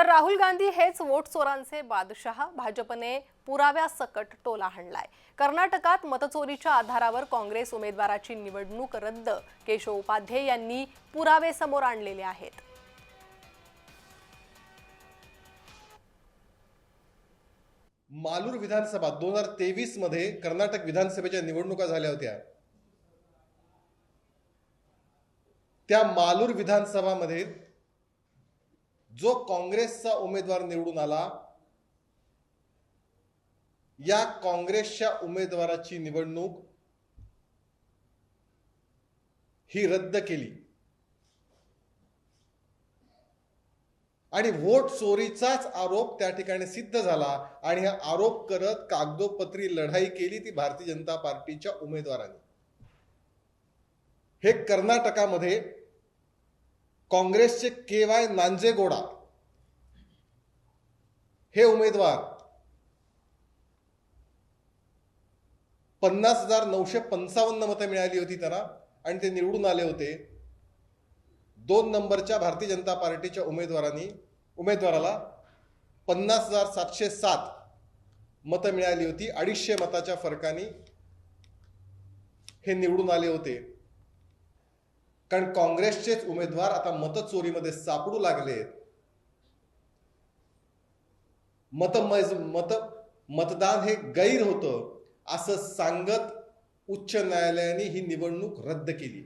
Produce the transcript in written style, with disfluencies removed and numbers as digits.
राहुल गांधी हेच वोट चोरांचे बादशहा. भाजपने पुराव्यासकट टोला हाणलाय. कर्नाटकात मतचोरीच्या आधारावर काँग्रेस उमेदवाराची निवडणूक रद्द. केशव उपाध्ये यांनी पुरावे समोर आणलेले आहेत. मालूर विधानसभा 2023 मध्ये कर्नाटक विधानसभेच्या निवडणुका झाल्या होत्या. त्या मालूर विधानसभामध्ये जो काँग्रेसचा उमेदवार निवडून आला, या काँग्रेसच्या उमेदवाराची निवडणूक ही रद्द केली आणि वोट चोरीचाच आरोप त्या ठिकाणी सिद्ध झाला आणि हा आरोप करत कागदोपत्री लढाई केली ती भारतीय जनता पार्टीच्या उमेदवारांनी. हे कर्नाटकामध्ये काँग्रेसचे के.वाय. नांजेगौडा हे उमेदवार 50,955 मतं मिळाली होती त्यांना आणि ते निवडून आले होते. 2 नंबरच्या भारतीय जनता पार्टीच्या उमेदवाराला 50,707 मतं मिळाली होती. 250 मताच्या फरकाने हे निवडून आले होते. कारण काँग्रेसचेच उमेदवार आता मतचोरीमध्ये सापडू लागले. मतदान हे गैर होतं असं सांगत उच्च न्यायालयाने ही निवडणूक रद्द केली.